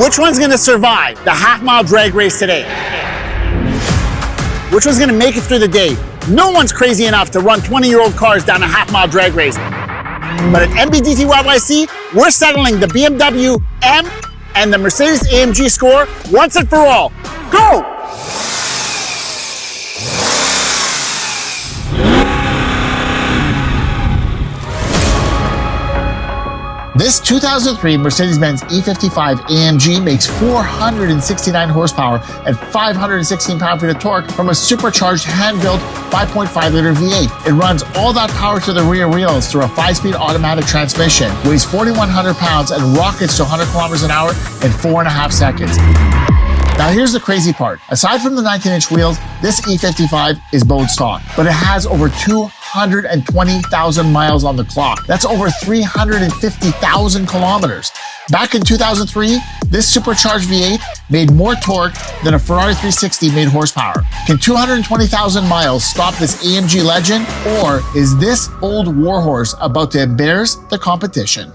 Which one's gonna survive the half-mile drag race today? Which one's gonna make it through the day? No one's crazy enough to run 20-year-old cars down a half-mile drag race. But at MBDTYYC, we're settling the BMW M and the Mercedes-AMG score once and for all. Go! This 2003 Mercedes-Benz E55 AMG makes 469 horsepower and 516 pound-feet of torque from a supercharged hand-built 5.5-liter V8. It runs all that power to the rear wheels through a 5-speed automatic transmission, weighs 4,100 pounds, and rockets to 100 kilometers an hour in 4.5 seconds. Now here's the crazy part. Aside from the 19-inch wheels, this E55 is bone stock, but it has over 220,000 miles on the clock. That's over 350,000 kilometers. Back in 2003, this supercharged V8 made more torque than a Ferrari 360 made horsepower. Can 220,000 miles stop this AMG legend, or is this old warhorse about to embarrass the competition?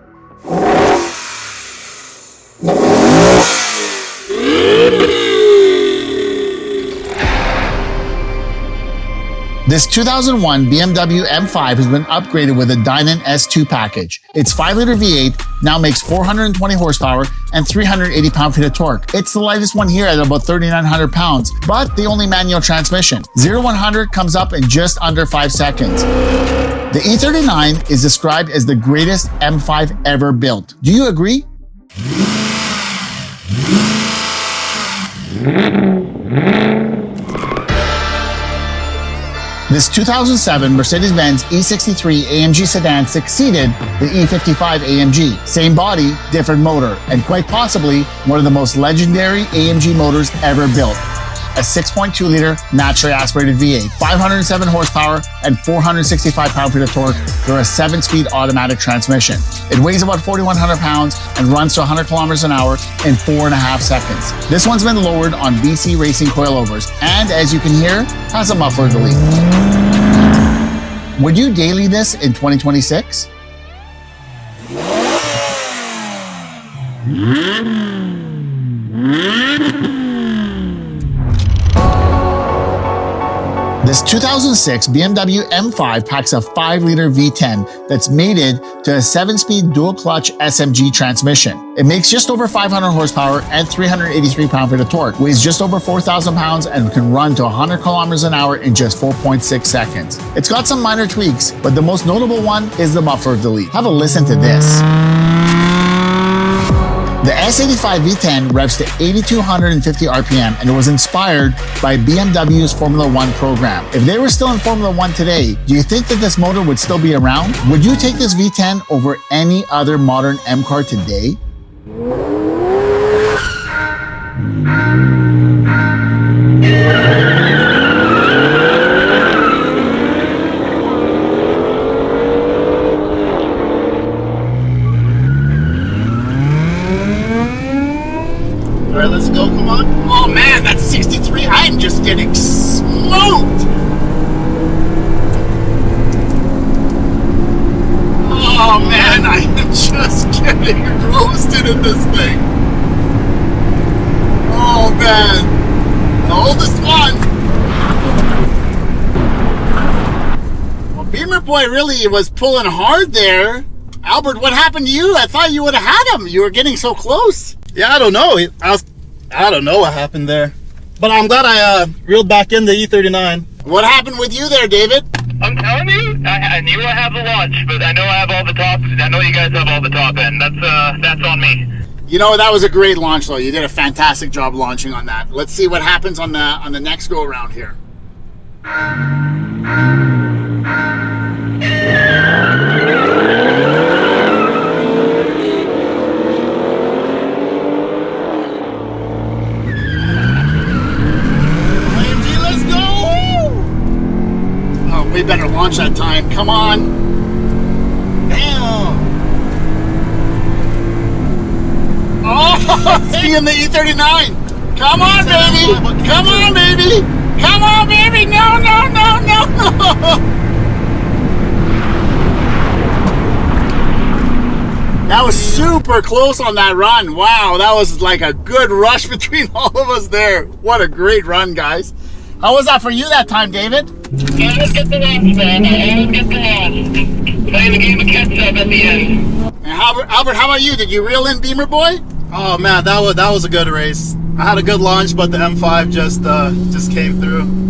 This 2001 BMW M5 has been upgraded with a Dynon S2 package. Its 5-liter V8 now makes 420 horsepower and 380 pound-feet of torque. It's the lightest one here at about 3,900 pounds, but the only manual transmission. 0-100 comes up in just under 5 seconds. The E39 is described as the greatest M5 ever built. Do you agree? This 2007 Mercedes-Benz E63 AMG sedan succeeded the E55 AMG. Same body, different motor, and quite possibly one of the most legendary AMG motors ever built. A 6.2-liter naturally aspirated V8, 507 horsepower, and 465 pound-feet of torque through a 7-speed automatic transmission. It weighs about 4,100 pounds and runs to 100 kilometers an hour in 4.5 seconds. This one's been lowered on BC racing coilovers, and as you can hear, has a muffler delete. Would you daily this in 2026? This 2006 BMW M5 packs a 5-liter V10 that's mated to a 7-speed dual-clutch SMG transmission. It makes just over 500 horsepower and 383 pound-feet of torque, weighs just over 4,000 pounds, and can run to 100 kilometers an hour in just 4.6 seconds. It's got some minor tweaks, but the most notable one is the muffler delete. Have a listen to this. The S85 V10 revs to 8,250 RPM, and it was inspired by BMW's Formula One program. If they were still in Formula One today, do you think that this motor would still be around? Would you take this V10 over any other modern M car today? All right, let's go, come on. Oh man, that's 63. I'm just getting smoked. Oh man, I am just getting roasted in this thing. Oh man, the oldest one. Well, Beamer Boy really was pulling hard there. Albert, what happened to you? I thought you would have had him. You were getting so close. Yeah, I don't know. I don't know what happened there. But I'm glad I reeled back in the E39. What happened with you there, David? I'm telling you, I knew I have the launch, but I know I have all the top. I know you guys have all the top end. That's on me. You know, that was a great launch, though. You did a fantastic job launching on that. Let's see what happens on the next go around here. We better launch that time. Come on. Damn. Oh, it's me in the E39. Come on, baby. Come on, baby. Come on, baby. No, no, no, no, no. That was super close on that run. Wow, that was like a good rush between all of us there. What a great run, guys. How was that for you that time, David? I always get the loss, man. I always get the loss. Playing the game of catch-up at the end. And Albert, how about you? Did you reel in Beamer Boy? Oh man, that was a good race. I had a good launch, but the M5 just came through.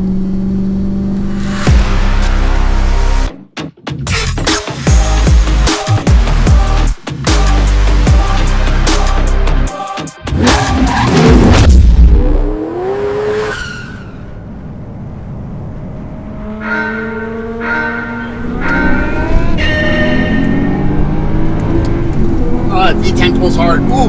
V10 pulls hard. Ooh.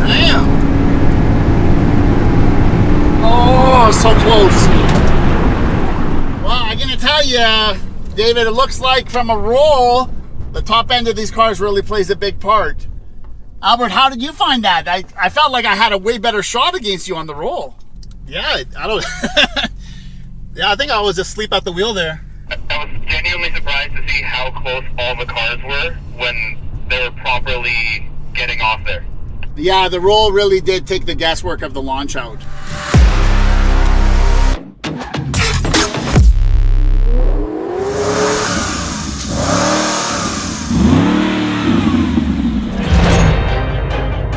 Damn. Oh, so close. Well, I'm gonna tell you, David, it looks like from a roll, the top end of these cars really plays a big part. Albert, how did you find that? I felt like I had a way better shot against you on the roll. Yeah, I don't. Yeah, I think I was just asleep at the wheel there. I was genuinely surprised to see how close all the cars were when they were properly getting off there. Yeah, the roll really did take the guesswork of the launch out.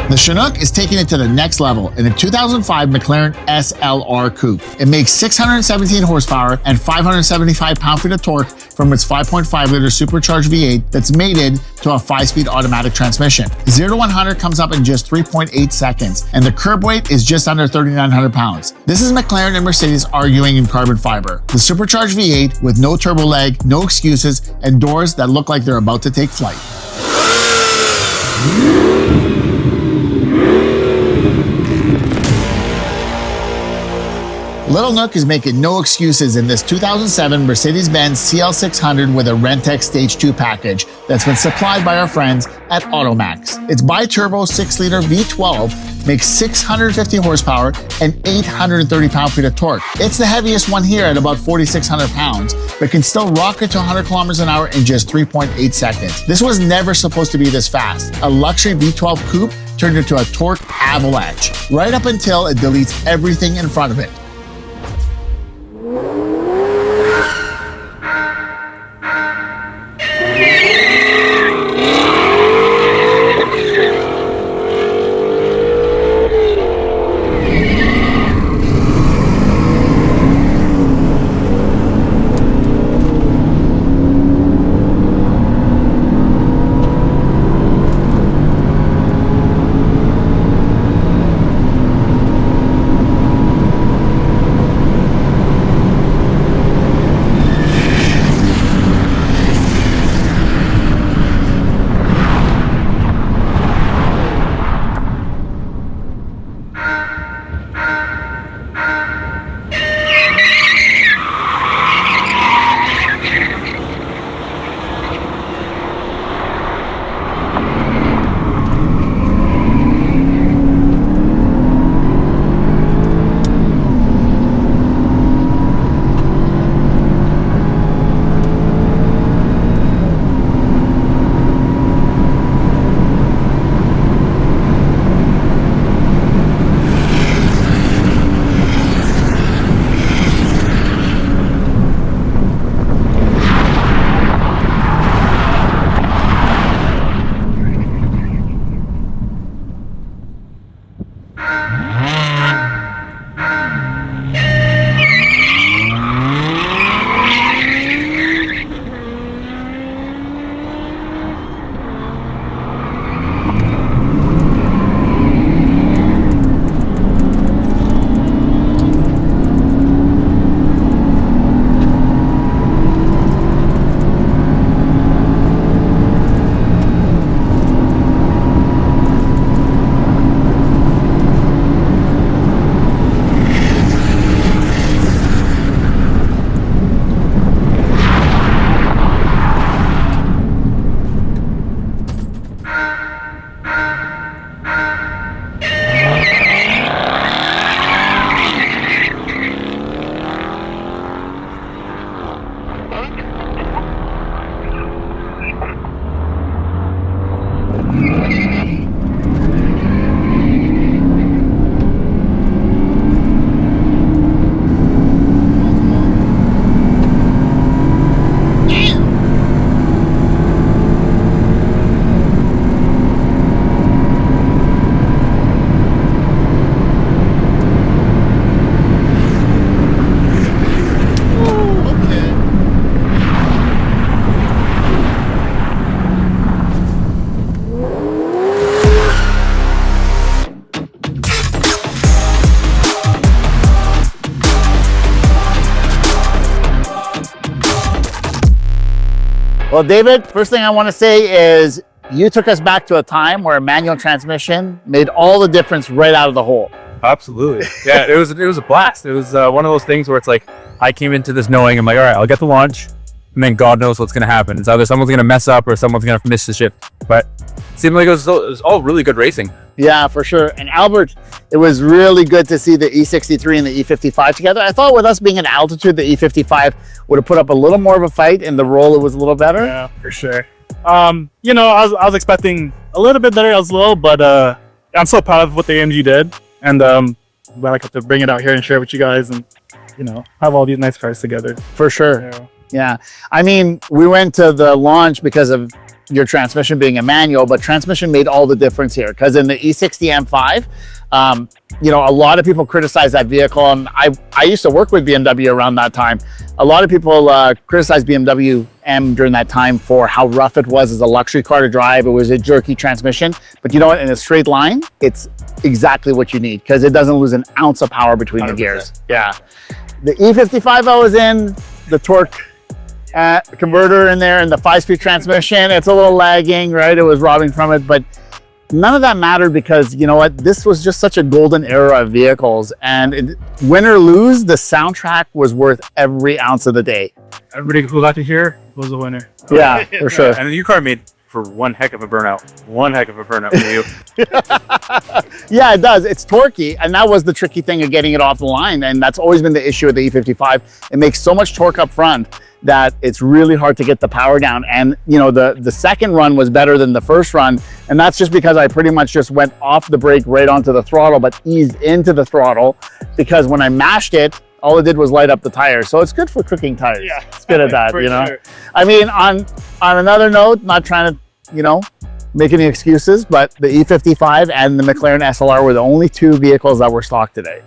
The Chinook is taking it to the next level in a 2005 McLaren SLR Coupe. It makes 617 horsepower and 575 pound-feet of torque from its 5.5-liter supercharged V8 that's mated to a 5-speed automatic transmission. 0 to 100 comes up in just 3.8 seconds, and the curb weight is just under 3,900 pounds. This is McLaren and Mercedes arguing in carbon fiber. The supercharged V8 with no turbo lag, no excuses, and doors that look like they're about to take flight. Little Nook is making no excuses in this 2007 Mercedes-Benz CL600 with a Rentex Stage 2 package that's been supplied by our friends at Automax. Its bi-turbo 6-liter V12 makes 650 horsepower and 830 pound-feet of torque. It's the heaviest one here at about 4,600 pounds, but can still rocket to 100 kilometers an hour in just 3.8 seconds. This was never supposed to be this fast. A luxury V12 coupe turned into a torque avalanche, right up until it deletes everything in front of it. Well, David, first thing I want to say is you took us back to a time where a manual transmission made all the difference right out of the hole. Absolutely. Yeah, it was a blast. It was one of those things where it's like, I came into this knowing, I'm like, all right, I'll get the launch, and then God knows what's going to happen. It's either someone's going to mess up or someone's going to miss the ship. But it seemed like it was all really good racing. Yeah, for sure. And Albert, it was really good to see the E63 and the E55 together. I thought with us being at altitude, the E55 would have put up a little more of a fight, and the roll it was a little better. Yeah, for sure. You know, I was expecting a little bit better as well, but I'm so proud of what the AMG did, and glad I got to bring it out here and share it with you guys, and you know, have all these nice cars together. For sure. Yeah. Yeah. I mean, we went to the launch because of your transmission being a manual, but transmission made all the difference here. Because in the E60 M5, you know, a lot of people criticize that vehicle, and I used to work with BMW around that time. A lot of people criticized BMW M during that time for how rough it was as a luxury car to drive. It was a jerky transmission, but you know what? In a straight line, it's exactly what you need because it doesn't lose an ounce of power between 100%. The gears. Yeah. The E55 I was in, the torque converter in there and the 5-speed transmission, it's a little lagging, right? It was robbing from it, but none of that mattered because you know what? This was just such a golden era of vehicles, and win or lose, the soundtrack was worth every ounce of the day. Everybody who got to hear was a winner. Yeah, for sure. And the new car made for one heck of a burnout. One heck of a burnout for you. Yeah, it does. It's torquey, and that was the tricky thing of getting it off the line, and that's always been the issue with the E55. It makes so much torque up front that it's really hard to get the power down. And you know, the second run was better than the first run, and that's just because I pretty much just went off the brake right onto the throttle, but eased into the throttle, because when I mashed it, all it did was light up the tires. So it's good for cooking tires. Yeah, it's good at that, you know. Sure. I mean, on another note, not trying to, you know, make any excuses, but the E55 and the McLaren SLR were the only two vehicles that were stocked today.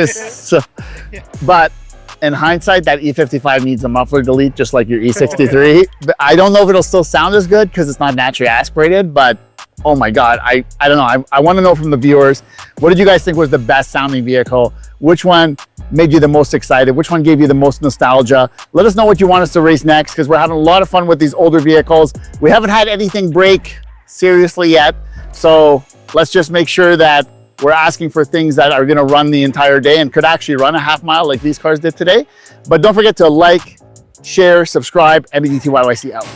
So, but in hindsight, that E55 needs a muffler delete just like your E63. I don't know if it'll still sound as good because it's not naturally aspirated, but oh my God, I don't know. I want to know from the viewers, what did you guys think was the best sounding vehicle? Which one made you the most excited? Which one gave you the most nostalgia? Let us know what you want us to race next, because we're having a lot of fun with these older vehicles. We haven't had anything break seriously yet. So let's just make sure that we're asking for things that are going to run the entire day and could actually run a half mile like these cars did today. But don't forget to like, share, subscribe, MBDTYYC out.